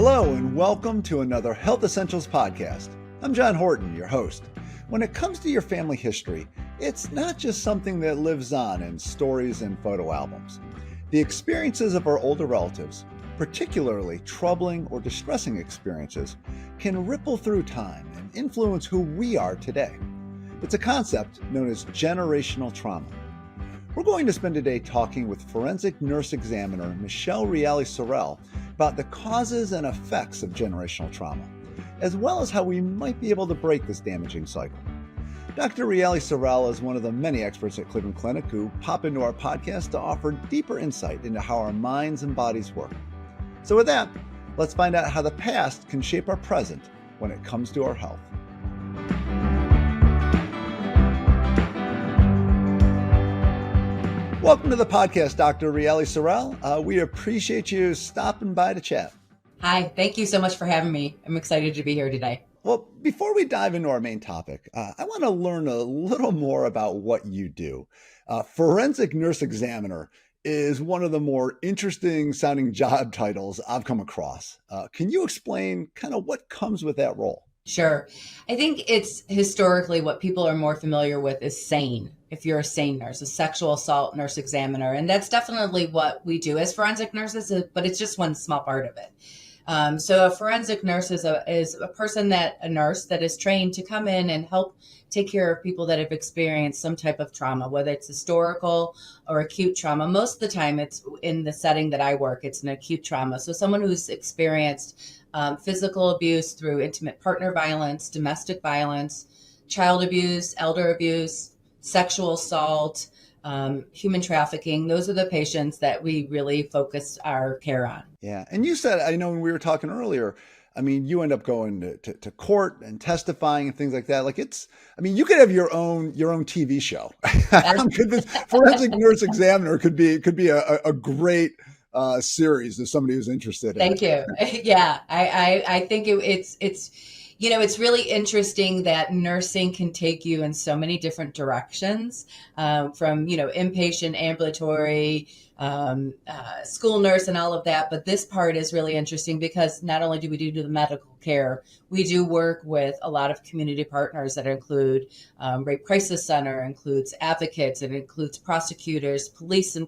Hello and welcome to another Health Essentials podcast. I'm John Horton, your host. When it comes to your family history, it's not just something that lives on in stories and photo albums. The experiences of our older relatives, particularly troubling or distressing experiences, can ripple through time and influence who we are today. It's a concept known as generational trauma. We're going to spend today talking with forensic nurse examiner Michele Sorrell about the causes and effects of generational trauma, as well as how we might be able to break this damaging cycle. Dr. Sorrell is one of the many experts at Cleveland Clinic who pop into our podcast to offer deeper insight into how our minds and bodies work. So with that, let's find out how the past can shape our present when it comes to our health. Welcome to the podcast, Dr. Sorrell. We appreciate you stopping by to chat. Hi, thank you so much for having me. I'm excited to be here today. Well, before we dive into our main topic, I want to learn a little more about what you do. Forensic nurse examiner is one of the more interesting sounding job titles I've come across. Can you explain kind of what comes with that role? Sure. I think it's historically what people are more familiar with is SANE. If you're a SANE nurse, a sexual assault nurse examiner. And that's definitely what we do as forensic nurses, but it's just one small part of it. So a forensic nurse is a nurse that is trained to come in and help take care of people that have experienced some type of trauma, whether it's historical or acute trauma. Most of the time it's in the setting that I work, it's an acute trauma. So someone who's experienced physical abuse through intimate partner violence, domestic violence, child abuse, elder abuse, sexual assault, human trafficking. Those are the patients that we really focus our care on. Yeah. And you said, I know when we were talking earlier, I mean, you end up going to court and testifying and things like that. Like you could have your own TV show. This forensic nurse examiner could be a great series if somebody who's interested in Thank you. Yeah. I think it's really interesting that nursing can take you in so many different directions, from, inpatient, ambulatory, school nurse and all of that. But this part is really interesting because not only do we do the medical care, we do work with a lot of community partners that include Rape Crisis Center, includes advocates, it includes prosecutors, police, and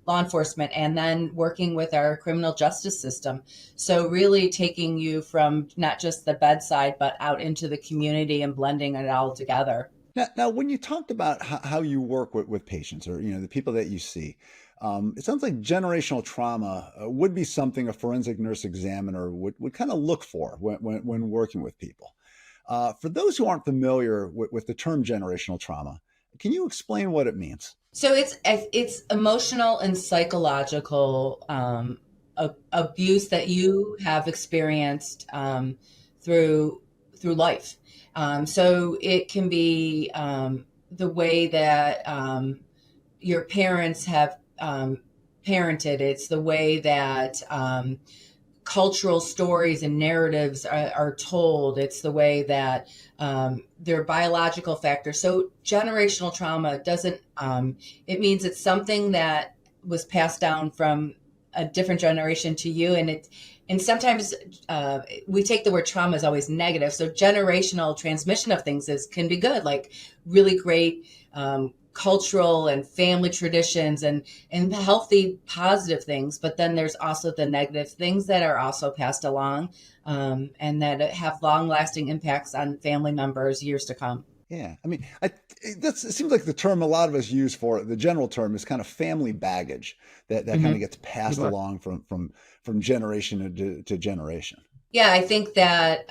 law enforcement, and then working with our criminal justice system. So really taking you from not just the bedside, but out into the community and blending it all together. Now when you talked about how you work with patients or, the people that you see, it sounds like generational trauma would be something a forensic nurse examiner would kind of look for when working with people. For those who aren't familiar with the term generational trauma, can you explain what it means? So it's emotional and psychological abuse that you have experienced through life. So it can be the way that your parents have parented. It's the way that cultural stories and narratives are told. It's the way that their biological factors. So generational trauma doesn't, it means it's something that was passed down from a different generation to you. And sometimes we take the word trauma as always negative. So generational transmission of things can be good, like really great cultural and family traditions and healthy, positive things. But then there's also the negative things that are also passed along and that have long lasting impacts on family members years to come. Yeah. I mean, it seems like the term a lot of us use for it, the general term is kind of family baggage that kind of gets passed along from generation to generation. Yeah, I think that,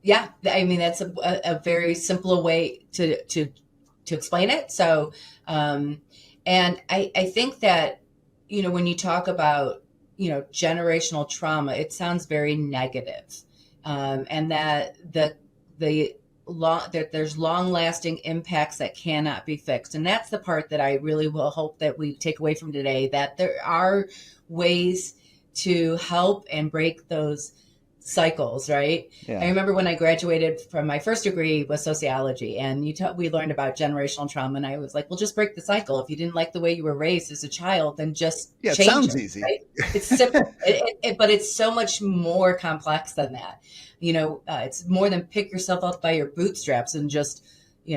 that's a very simple way to explain it. So, and I think that, when you talk about, generational trauma, it sounds very negative. And that that there's long lasting impacts that cannot be fixed. And that's the part that I really will hope that we take away from today, that there are ways to help and break those cycles, right? I Yeah. remember when I graduated from my first degree was sociology, and we learned about generational trauma, and I was like, well, just break the cycle. If you didn't like the way you were raised as a child, then just Yeah, it change sounds it, easy. right? It's simple, but it's so much more complex than that. It's more than pick yourself up by your bootstraps and just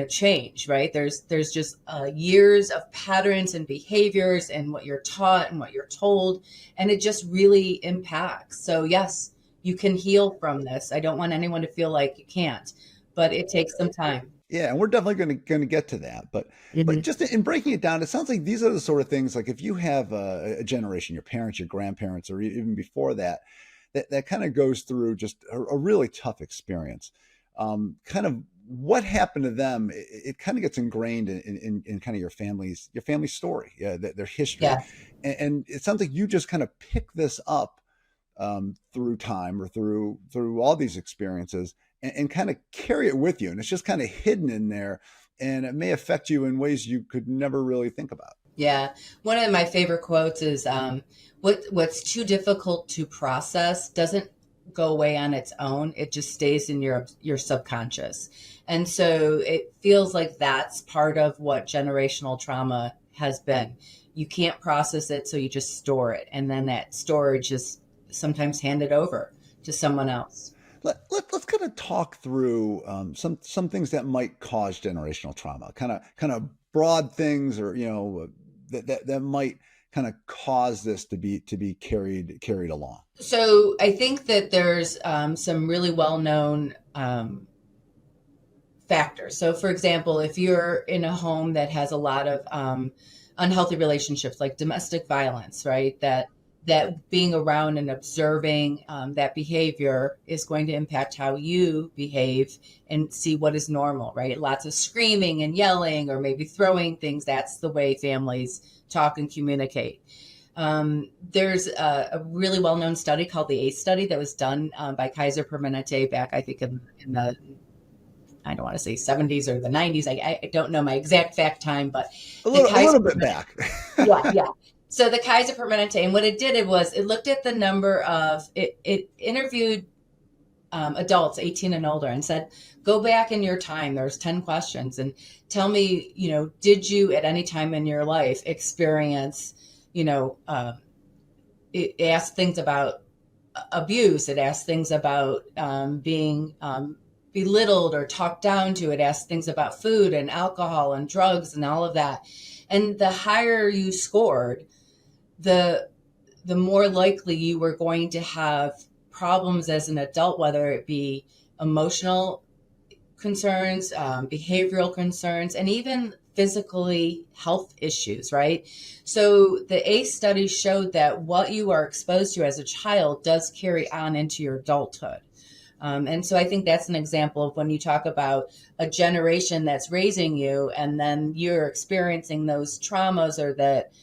change, right? There's just years of patterns and behaviors and what you're taught and what you're told, and it just really impacts. So yes, you can heal from this. I don't want anyone to feel like you can't, but it takes some time. Yeah, and we're definitely going to get to that. But Mhm. just in breaking it down, it sounds like these are the sort of things, like if you have a generation, your parents, your grandparents, or even before that, that kind of goes through just a really tough experience. Kind of what happened to them, it kind of gets ingrained in kind of your family's story, yeah, their history, Yeah. and it sounds like you just kind of pick this up through time or through all these experiences, and kind of carry it with you, and it's just kind of hidden in there, and it may affect you in ways you could never really think about. Yeah. One of my favorite quotes is what's too difficult to process doesn't go away on its own. It just stays in your subconscious. And so it feels like that's part of what generational trauma has been. You can't process it, so you just store it. And then that storage is sometimes handed over to someone else. Let's kind of talk through some things that might cause generational trauma, kind of broad things, or that might kind of cause this to be carried along. So I think that there's some really well-known factors. So, for example, if you're in a home that has a lot of unhealthy relationships, like domestic violence, right? That being around and observing that behavior is going to impact how you behave and see what is normal, right? Lots of screaming and yelling, or maybe throwing things. That's the way families talk and communicate. There's a really well-known study called the ACE study that was done by Kaiser Permanente back, I think, in the I don't want to say 70s or the 90s. I don't know my exact fact time, but A the little a Kaiser little bit back. yeah, yeah. So the Kaiser Permanente, and what it did, it looked at the number of, it interviewed adults 18 and older and said, go back in your time. There's 10 questions and tell me, did you at any time in your life experience, it asked things about abuse. It asked things about being belittled or talked down to. It asked things about food and alcohol and drugs and all of that. And the higher you scored, the more likely you were going to have problems as an adult, whether it be emotional concerns, behavioral concerns, and even physically health issues, right? So the ACE study showed that what you are exposed to as a child does carry on into your adulthood. And so I think that's an example of when you talk about a generation that's raising you, and then you're experiencing those traumas or that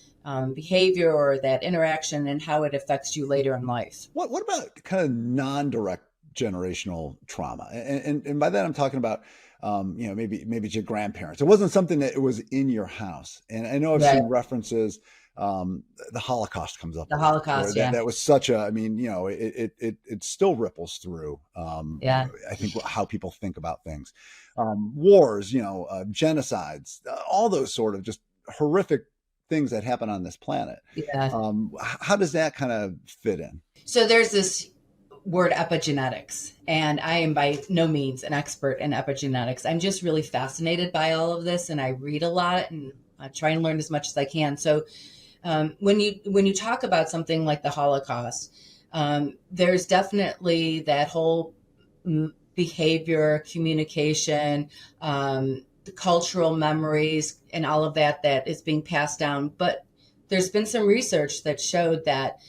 behavior or that interaction and how it affects you later in life. What about kind of non-direct generational trauma? And by that I'm talking about maybe it's your grandparents. It wasn't something that it was in your house. And I know I've Right. seen references. The Holocaust comes up a The lot, where Holocaust. that Yeah. that was such a, I mean, it still ripples through. Yeah. I think how people think about things, wars, genocides, all those sort of just horrific things that happen on this planet. Yeah. How does that kind of fit in? So there's this word epigenetics, and I am by no means an expert in epigenetics. I'm just really fascinated by all of this, and I read a lot and I try and learn as much as I can. So when you talk about something like the Holocaust, there's definitely that whole behavior, communication, the cultural memories, and all of that is being passed down. But there's been some research that showed that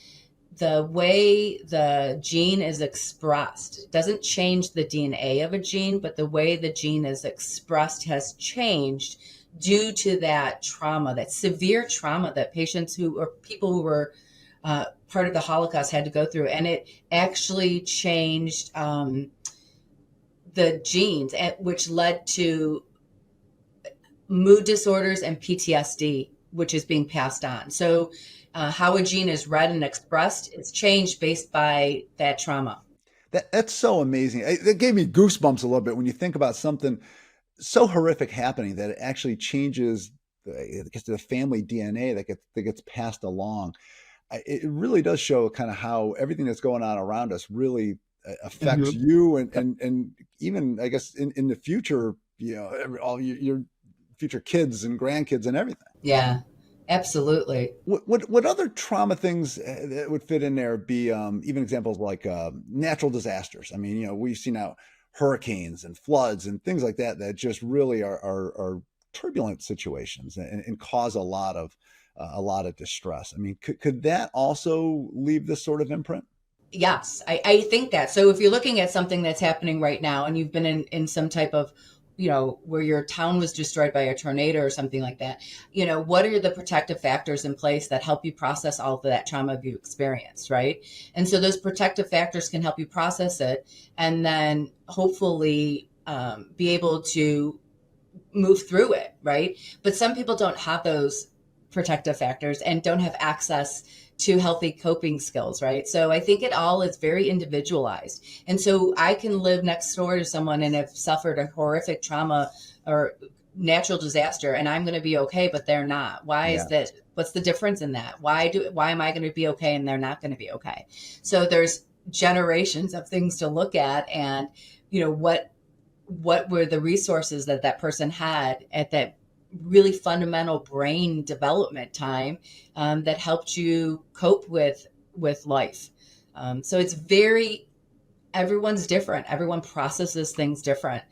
the way the gene is expressed doesn't change the DNA of a gene, but the way the gene is expressed has changed due to that trauma, that severe trauma that people who were part of the Holocaust had to go through. And it actually changed the genes, which led to mood disorders and PTSD, which is being passed on. So how a gene is read and expressed, it's changed based by that trauma. That's so amazing. It gave me goosebumps a little bit when you think about something so horrific happening that it actually changes the family DNA that gets passed along. It really does show kind of how everything that's going on around us really affects Hmm. you and even I guess in the future, all your future kids and grandkids and everything. Yeah, absolutely. What other trauma things that would fit in there be even examples like natural disasters? I mean, we've seen now hurricanes and floods and things like that that just really are turbulent situations and cause a lot of distress. I mean, could that also leave this sort of imprint? Yes, I think that. So if you're looking at something that's happening right now and you've been in some type of, where your town was destroyed by a tornado or something like that, what are the protective factors in place that help you process all of that trauma you experienced, right? And so those protective factors can help you process it and then hopefully be able to move through it, right? But some people don't have those protective factors and don't have access to healthy coping skills, right? So I think it all is very individualized. And so I can live next door to someone and have suffered a horrific trauma or natural disaster and I'm going to be okay, but they're not. Why is Yeah. that? What's the difference in that? Why am I going to be okay and they're not going to be okay? So there's generations of things to look at and what were the resources that that person had at that really fundamental brain development time that helped you cope with life. So it's very everyone's different. Everyone processes things different.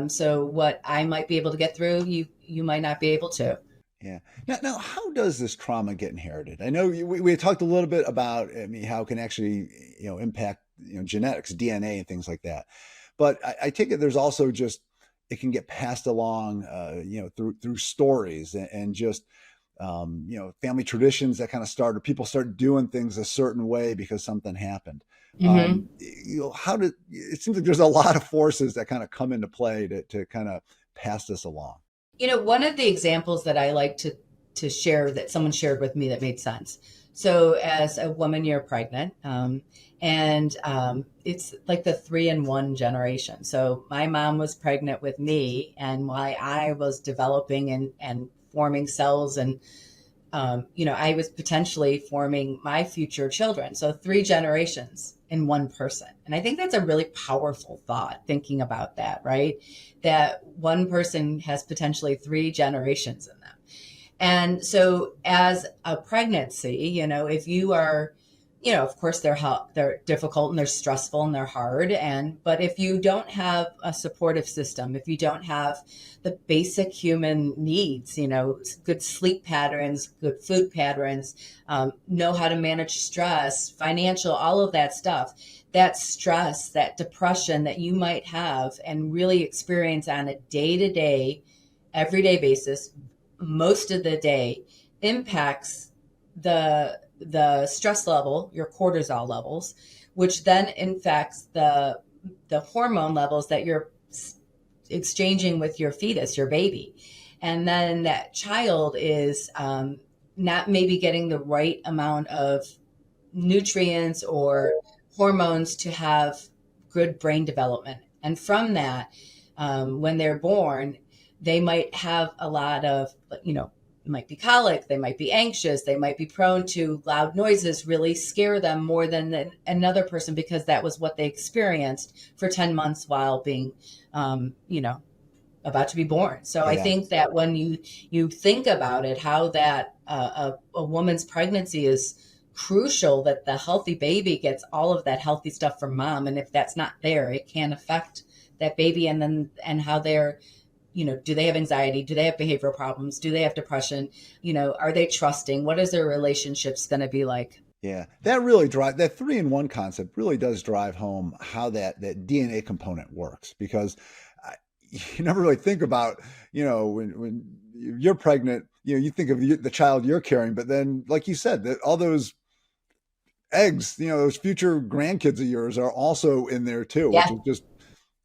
So what I might be able to get through, you might not be able to. Yeah. Now, how does this trauma get inherited? I know we talked a little bit about, I mean, how it can actually, impact, genetics, DNA, and things like that. But I take it there's also just it can get passed along, through stories and just, family traditions that kind of start, or people start doing things a certain way because something happened. Hmm. How did it seems like there's a lot of forces that kind of come into play to kind of pass this along. One of the examples that I like to share that someone shared with me that made sense. So, as a woman, you're pregnant, and it's like the 3-in-1 generation. So, my mom was pregnant with me, and while I was developing and forming cells, and I was potentially forming my future children. So, 3 generations in one person. And I think that's a really powerful thought, thinking about that, right? That one person has potentially 3 generations in them. And so as a pregnancy, if you are, of course they're difficult and they're stressful and they're hard. But if you don't have a supportive system, if you don't have the basic human needs, good sleep patterns, good food patterns, know how to manage stress, financial, all of that stuff, that stress, that depression that you might have and really experience on a day-to-day, everyday basis, most of the day, impacts the stress level, your cortisol levels, which then infects the hormone levels that you're exchanging with your fetus, your baby. And then that child is not maybe getting the right amount of nutrients or hormones to have good brain development. And from that, when they're born, they might have a lot of, it might be colic, they might be anxious, they might be prone to loud noises, really scare them more than another person because that was what they experienced for 10 months while being, about to be born. So I Yeah. think that when you think about it, how that a woman's pregnancy is crucial, that the healthy baby gets all of that healthy stuff from mom, and if that's not there, it can affect that baby, and how they're, do they have anxiety? Do they have behavioral problems? Do they have depression? Are they trusting? What is their relationships going to be like? Yeah, that 3-in-1 concept really does drive home how that DNA component works because you never really think about, when you're pregnant, you think of the child you're carrying, but then, like you said, that all those eggs, those future grandkids of yours are also in there too, which Yeah. is just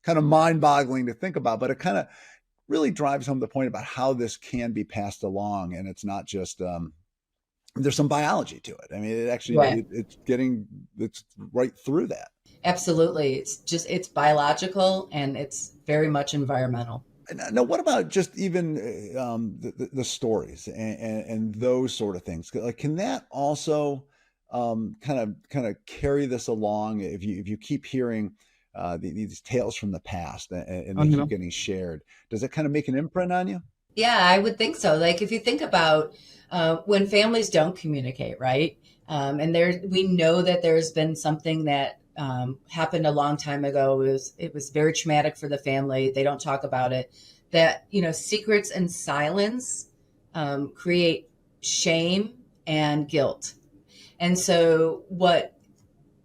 kind of mind-boggling to think about. But it kind of really drives home the point about how this can be passed along, and it's not just there's some biology to it. I mean, it actually Right. it's right through that. Absolutely. It's biological and it's very much environmental. Now, what about just even the stories and those sort of things? Like, can that also kind of carry this along if you keep hearing these tales from the past and they keep getting shared? Does it kind of make an imprint on you? Yeah, I would think so. Like if you think about when families don't communicate, right? And there, we know that there's been something that happened a long time ago. It was very traumatic for the family. They don't talk about it. That secrets and silence create shame and guilt. And so, what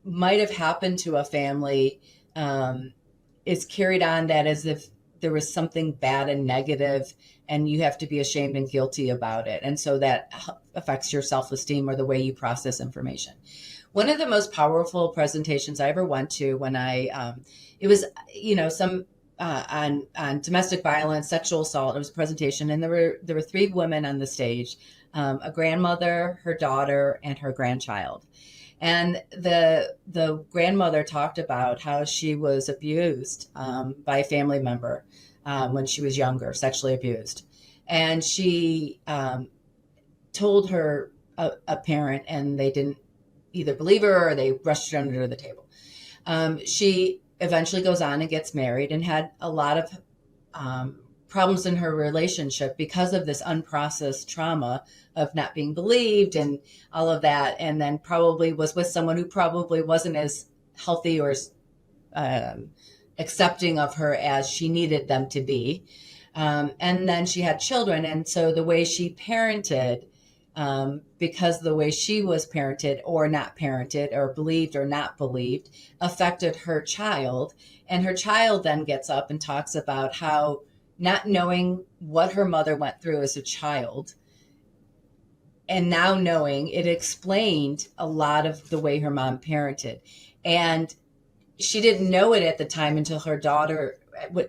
might have happened to a family is carried on that as if there was something bad and negative, and you have to be ashamed and guilty about it. And so that affects your self-esteem or the way you process information. One of the most powerful presentations I ever went to when it was, some on domestic violence, sexual assault. It was a presentation, and there were three women on the stage, a grandmother, her daughter, and her grandchild. And the grandmother talked about how she was abused by a family member when she was younger, sexually abused. And she told her a parent, and they didn't either believe her or they rushed her under the table. She eventually goes on and gets married and had a lot of problems in her relationship because of this unprocessed trauma of not being believed and all of that. And then probably was with someone who probably wasn't as healthy or accepting of her as she needed them to be. And then she had children. And so the way she parented, because the way she was parented or not parented or believed or not believed affected her child. And her child then gets up and talks about how not knowing what her mother went through as a child and now knowing it explained a lot of the way her mom parented. And she didn't know it at the time until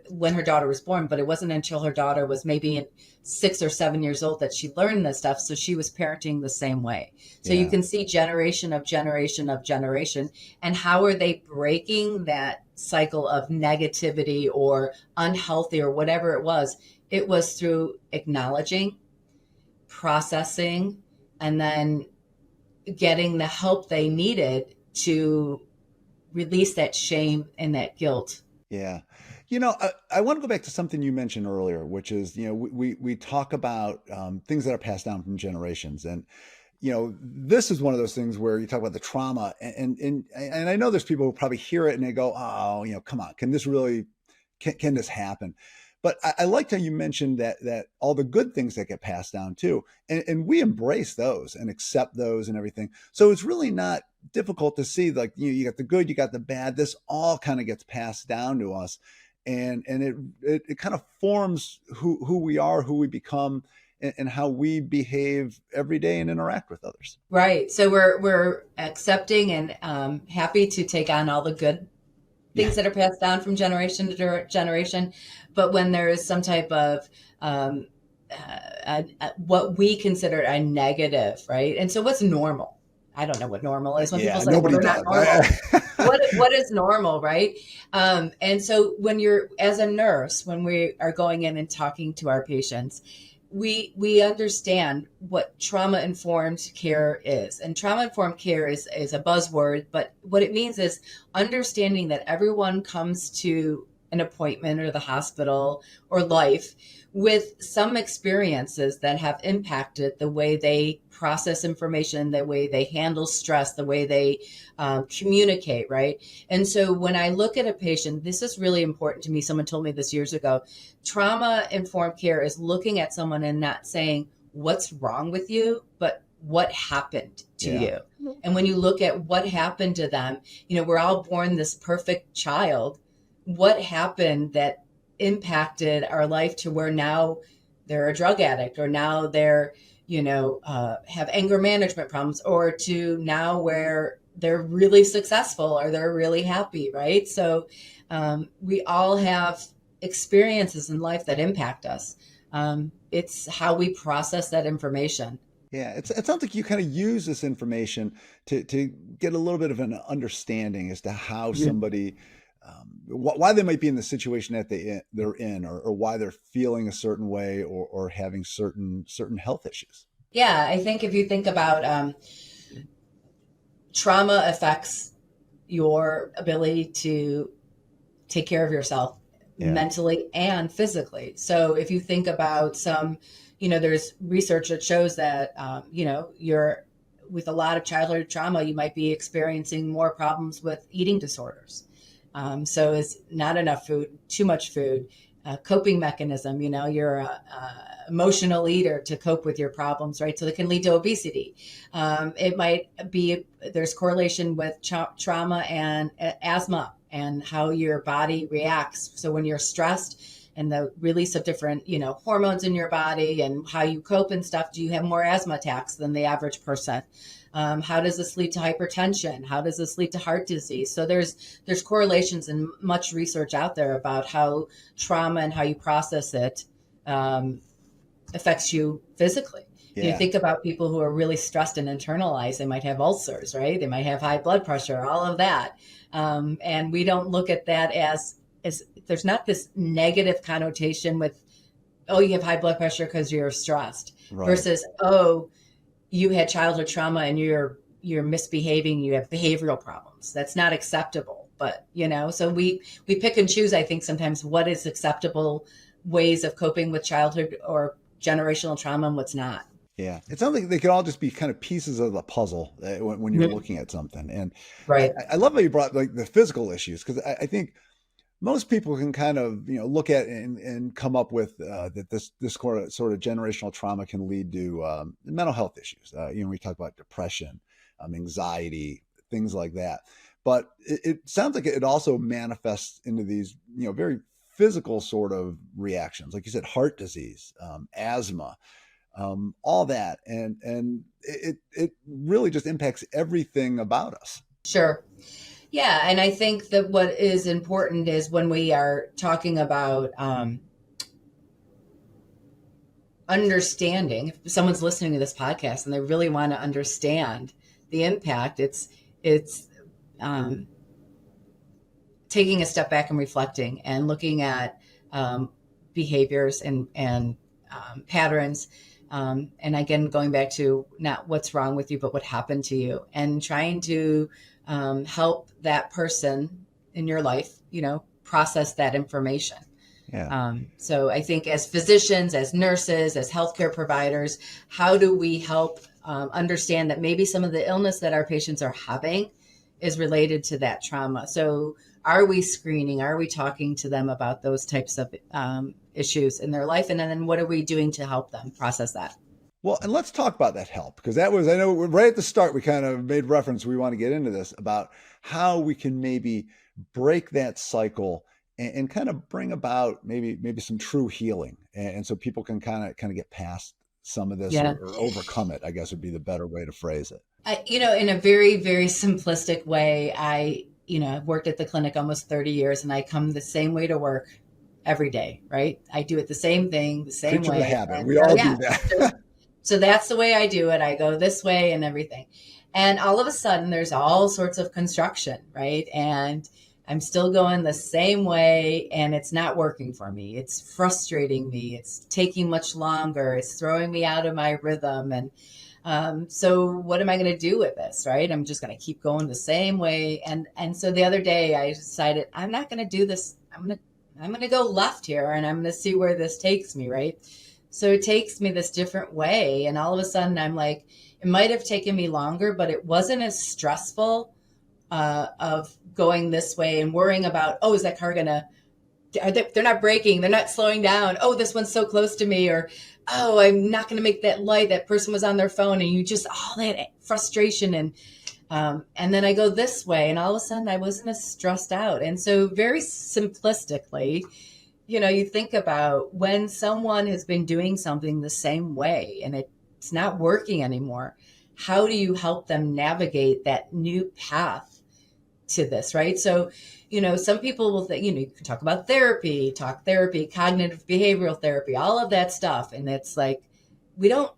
when her daughter was born, but it wasn't until her daughter was maybe 6 or 7 years old that she learned this stuff. So she was parenting the same way. So you can see generation of generation of generation. And how are they breaking that cycle of negativity or unhealthy or whatever it was? It was through acknowledging, processing, and then getting the help they needed to release that shame and that guilt. Yeah. I want to go back to something you mentioned earlier, which is, we talk about things that are passed down from generations. And, this is one of those things where you talk about the trauma and I know there's people who probably hear it and they go, oh, come on, can this happen? But I liked how you mentioned that all the good things that get passed down too. And we embrace those and accept those and everything. So it's really not difficult to see, like, you got the good, you got the bad, this all kind of gets passed down to us. And it kind of forms who we are, who we become, and how we behave every day and interact with others. Right. So we're accepting and happy to take on all the good things that are passed down from generation to generation. But when there is some type of what we consider a negative, right? And so what's normal? I don't know what normal is. When people say, well, they're not normal. What is normal, right? And so when you're, as a nurse, when we are going in and talking to our patients, we understand what trauma-informed care is. And trauma-informed care is a buzzword, but what it means is understanding that everyone comes to an appointment or the hospital or life with some experiences that have impacted the way they process information, the way they handle stress, the way they communicate, right? And so when I look at a patient, this is really important to me. Someone told me this years ago. Trauma-informed care is looking at someone and not saying, what's wrong with you, but what happened to you. And when you look at what happened to them, we're all born this perfect child. What happened that impacted our life to where now they're a drug addict, or now they're, have anger management problems, or to now where they're really successful or they're really happy, right? So we all have experiences in life that impact us. It's how we process that information. Yeah, it sounds like you kind of use this information to get a little bit of an understanding as to how Yeah. somebody, why they might be in the situation that they're in, or why they're feeling a certain way, or having certain health issues. Yeah, I think if you think about trauma affects your ability to take care of yourself Yeah, mentally and physically. So if you think about there's research that shows that, you're with a lot of childhood trauma, you might be experiencing more problems with eating disorders. So it's not enough food, too much food, coping mechanism, you're a emotional eater to cope with your problems, right? So that can lead to obesity. It might be, there's correlation with trauma and asthma and how your body reacts. So when you're stressed and the release of different, hormones in your body and how you cope and stuff, do you have more asthma attacks than the average person? How does this lead to hypertension? How does this lead to heart disease? So there's correlations and much research out there about how trauma and how you process it affects you physically. You yeah, think about people who are really stressed and internalized. They might have ulcers, right? They might have high blood pressure, all of that. And we don't look at that as there's not this negative connotation with, oh, you have high blood pressure because you're stressed, right. versus, oh, you had childhood trauma and you're misbehaving, you have behavioral problems. That's not acceptable. But, so we pick and choose, I think, sometimes what is acceptable ways of coping with childhood or generational trauma and what's not. Yeah, it sounds like they could all just be kind of pieces of the puzzle when you're Mhm. looking at something. And Right. I love how you brought like the physical issues, because I think most people can kind of look at and come up with that this sort of generational trauma can lead to mental health issues. We talk about depression, anxiety, things like that. But it sounds like it also manifests into these very physical sort of reactions, like you said, heart disease, asthma, all that, and it really just impacts everything about us. Sure. Yeah. And I think that what is important is when we are talking about understanding, if someone's listening to this podcast and they really want to understand the impact, it's um, taking a step back and reflecting and looking at behaviors and patterns. And again, going back to not what's wrong with you, but what happened to you, and trying to help that person in your life, process that information. Yeah. So I think as physicians, as nurses, as healthcare providers, how do we help understand that maybe some of the illness that our patients are having is related to that trauma? So are we screening? Are we talking to them about those types of issues in their life? And then what are we doing to help them process that? Well, and let's talk about that help, because that was, I know right at the start, we kind of made reference, we want to get into this about how we can maybe break that cycle and kind of bring about maybe some true healing. And so people can kind of get past some of this, Yeah. or overcome it, I guess would be the better way to phrase it. In a very, very simplistic way, I've worked at the clinic almost 30 years and I come the same way to work every day, right? I do it the same thing, the same Creature of the way. habit. And We so, all yeah, do that. so that's the way I do it. I go this way and everything. And all of a sudden there's all sorts of construction, right? And I'm still going the same way and it's not working for me. It's frustrating me. It's taking much longer. It's throwing me out of my rhythm. And so what am I going to do with this, right? I'm just going to keep going the same way. And so the other day I decided I'm not going to do this. I'm going to go left here and I'm going to see where this takes me, right? So it takes me this different way. And all of a sudden I'm like, it might have taken me longer, but it wasn't as stressful of going this way and worrying about, oh, is that car going to, they're not braking, they're not slowing down. Oh, this one's so close to me. Or, oh, I'm not going to make that light. That person was on their phone, and you just, all that frustration. And then I go this way and all of a sudden I wasn't as stressed out. And so very simplistically, you think about when someone has been doing something the same way and it's not working anymore, how do you help them navigate that new path to this, right? So, some people will think, you can talk about talk therapy, cognitive behavioral therapy, all of that stuff. And it's like, we don't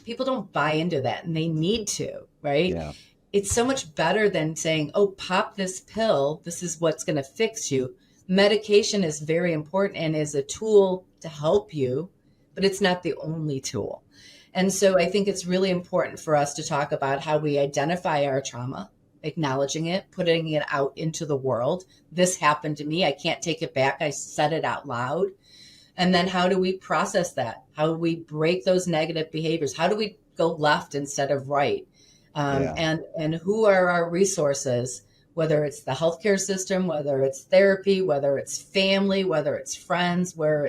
people don't buy into that, and they need to, right? Yeah. It's so much better than saying, oh, pop this pill, this is what's going to fix you. Medication is very important and is a tool to help you, but it's not the only tool. And so I think it's really important for us to talk about how we identify our trauma, acknowledging it, putting it out into the world. This happened to me. I can't take it back. I said it out loud. And then how do we process that? How do we break those negative behaviors? How do we go left instead of right? And who are our resources, whether it's the healthcare system, whether it's therapy, whether it's family, whether it's friends, where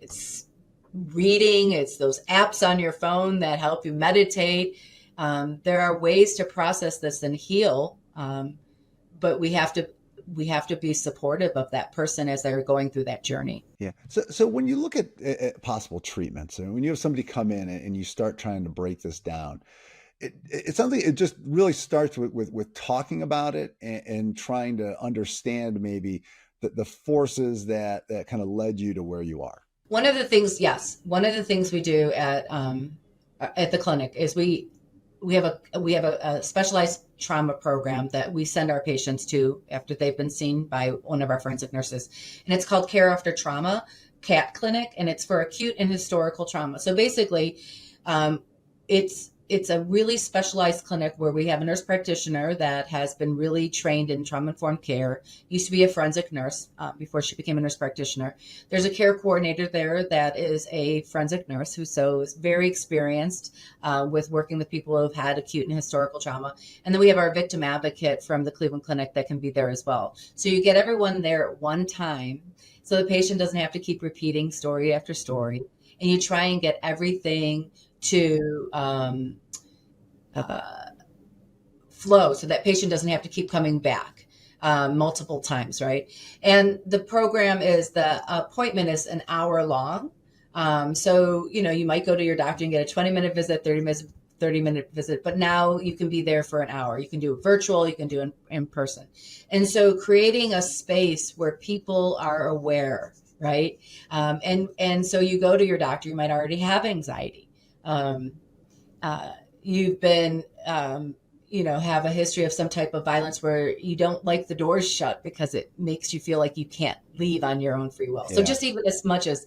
it's reading, it's those apps on your phone that help you meditate. There are ways to process this and heal, but we have to be supportive of that person as they're going through that journey. Yeah. So when you look at possible treatments, and when you have somebody come in and you start trying to break this down, it's something, it just really starts with talking about it and trying to understand maybe the forces that kind of led you to where you are. One of the things we do at the clinic is we have a specialized trauma program that we send our patients to after they've been seen by one of our forensic nurses, and it's called Care After Trauma, CAT Clinic, and it's for acute and historical trauma. So basically, it's a really specialized clinic where we have a nurse practitioner that has been really trained in trauma-informed care, used to be a forensic nurse before she became a nurse practitioner. There's a care coordinator there that is a forensic nurse who is very experienced with working with people who have had acute and historical trauma. And then we have our victim advocate from the Cleveland Clinic that can be there as well. So you get everyone there at one time, so the patient doesn't have to keep repeating story after story. And you try and get everything to flow so that patient doesn't have to keep coming back multiple times, right? And the appointment is an hour long. So, you might go to your doctor and get a 20-minute visit, 30-minute visit, but now you can be there for an hour. You can do it virtual, you can do it in person. And so creating a space where people are aware, right? And so you go to your doctor, you might already have anxiety. You've been, have a history of some type of violence where you don't like the doors shut because it makes you feel like you can't leave on your own free will. Yeah. So just even as much as,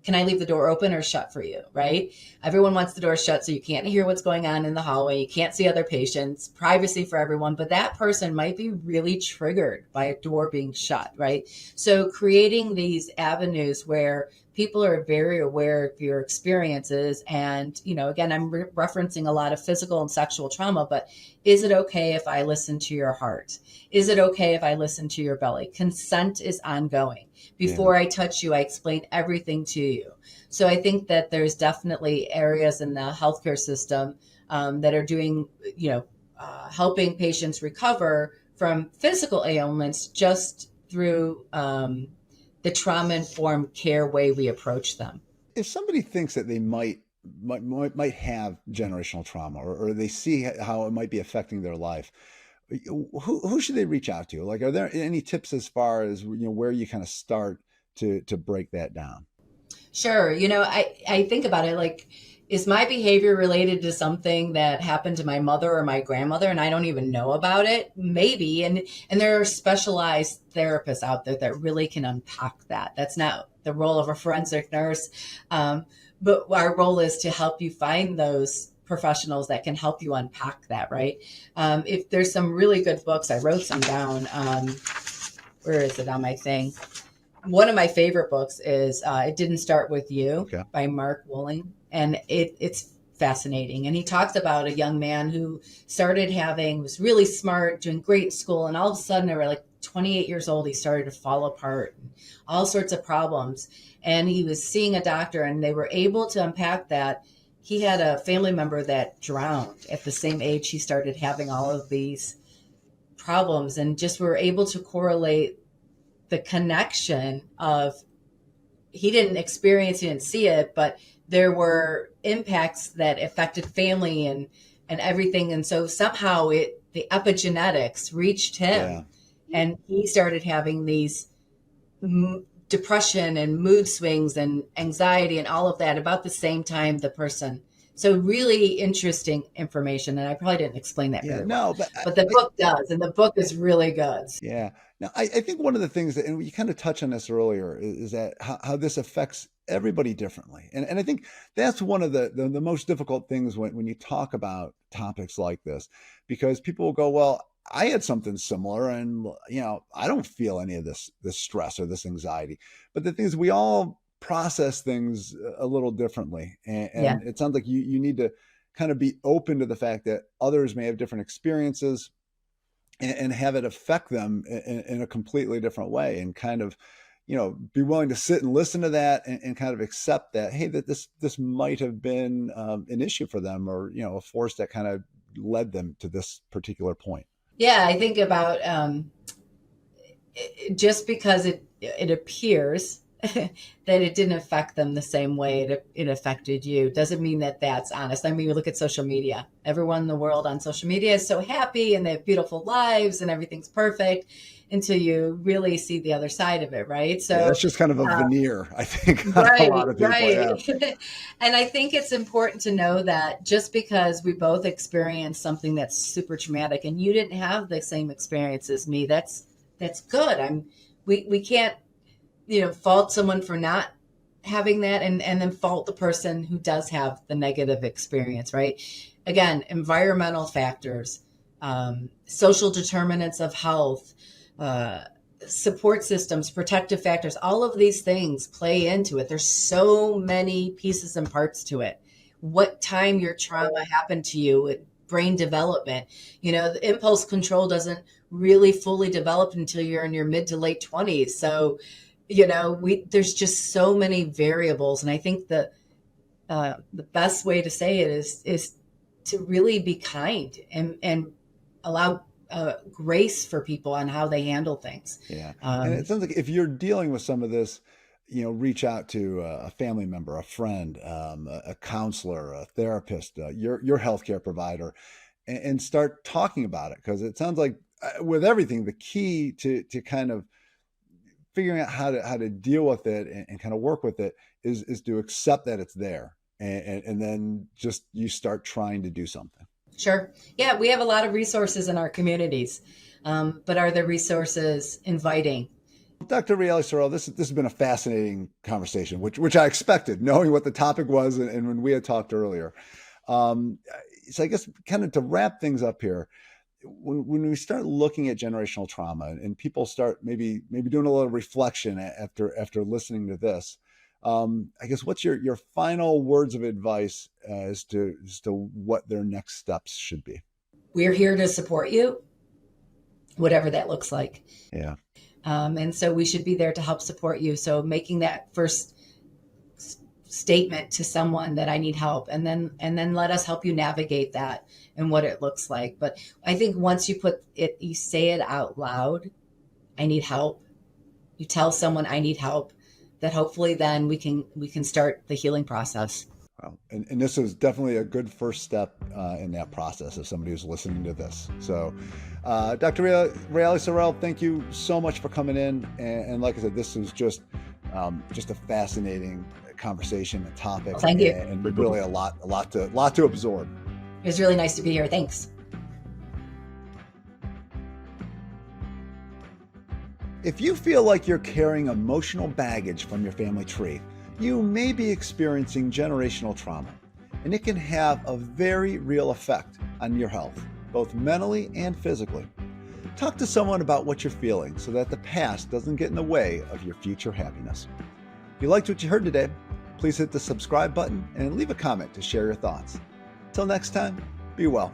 can I leave the door open or shut for you, right? Everyone wants the door shut so you can't hear what's going on in the hallway. You can't see other patients, privacy for everyone, but that person might be really triggered by a door being shut, right? So creating these avenues where people are very aware of your experiences. And, again, I'm referencing a lot of physical and sexual trauma, but is it okay if I listen to your heart? Is it okay if I listen to your belly? Consent is ongoing. Before I touch you, I explain everything to you. So I think that there's definitely areas in the healthcare system that are doing, helping patients recover from physical ailments just through the trauma-informed care way we approach them. If somebody thinks that they might have generational trauma, or they see how it might be affecting their life, who should they reach out to? Like, are there any tips as far as where you kind of start to break that down? Sure. I think about it like, is my behavior related to something that happened to my mother or my grandmother and I don't even know about it? Maybe. And there are specialized therapists out there that really can unpack that. That's not the role of a forensic nurse. But our role is to help you find those professionals that can help you unpack that, right? If there's some really good books, I wrote some down. Where is it on my thing? One of my favorite books is It Didn't Start With You by Mark Wolling. And it's fascinating. And he talks about a young man who was really smart, doing great in school. And all of a sudden, at like 28 years old, he started to fall apart, and all sorts of problems. And he was seeing a doctor, and they were able to unpack that. He had a family member that drowned at the same age he started having all of these problems, and just were able to correlate the connection of, he didn't see it, but there were impacts that affected family and everything. And so somehow the epigenetics reached him, and he started having these depression and mood swings and anxiety and all of that about the same time the person So really interesting information. And I probably didn't explain that Yeah, very well, no, but but the book does, and the book is really good. yeah. Now, I think one of the things that, and you kind of touched on this earlier, is that how this affects everybody differently. And I think that's one of the most difficult things when you talk about topics like this, because people will go, well, I had something similar and, I don't feel any of this stress or this anxiety. But the thing is, we all process things a little differently. Yeah. And it sounds like you need to kind of be open to the fact that others may have different experiences and have it affect them in a completely different way, and kind of, be willing to sit and listen to that, and kind of accept that, hey, that this might have been an issue for them, or, a force that kind of led them to this particular point. Yeah, I think about just because it appears that it didn't affect them the same way it affected you doesn't mean that that's honest. I mean, we look at social media. Everyone in the world on social media is so happy and they have beautiful lives and everything's perfect until you really see the other side of it, right? So yeah, that's just kind of a veneer, I think, on right, a lot of people. right. Yeah. And I think it's important to know that just because we both experienced something that's super traumatic and you didn't have the same experience as me, that's good. We can't, fault someone for not having that and then fault the person who does have the negative experience, right? Again, environmental factors, social determinants of health, support systems, protective factors, all of these things play into it. There's so many pieces and parts to it. What time your trauma happened to you, brain development, the impulse control doesn't really fully develop until you're in your mid to late 20s. So, there's just so many variables. And I think the best way to say it is to really be kind and allow grace for people on how they handle things. Yeah. And it sounds like if you're dealing with some of this, reach out to a family member, a friend, a counselor, a therapist, your healthcare provider, and start talking about it. Because it sounds like with everything, the key to kind of figuring out how to deal with it and kind of work with it is to accept that it's there, and then just you start trying to do something. Sure. Yeah, we have a lot of resources in our communities, but are the resources inviting? Dr. Michele Sorrell, this has been a fascinating conversation, which I expected, knowing what the topic was and when we had talked earlier. So I guess kind of to wrap things up here, when we start looking at generational trauma and people start maybe doing a little reflection after listening to this, I guess what's your final words of advice as to what their next steps should be? We're here to support you, whatever that looks like. Yeah. And so we should be there to help support you. So making that first statement to someone that I need help, and then let us help you navigate that and what it looks like. But I think once you say it out loud, I need help. You tell someone I need help, that hopefully then we can start the healing process. Wow. And this is definitely a good first step in that process of somebody who's listening to this. So Dr. Michele Sorrell, thank you so much for coming in. And like I said, this was just a fascinating conversation and topic. Thank you. And really a lot to absorb. It was really nice to be here. Thanks. If you feel like you're carrying emotional baggage from your family tree, you may be experiencing generational trauma, and it can have a very real effect on your health, both mentally and physically. Talk to someone about what you're feeling so that the past doesn't get in the way of your future happiness. If you liked what you heard today, please hit the subscribe button and leave a comment to share your thoughts. Till next time, be well.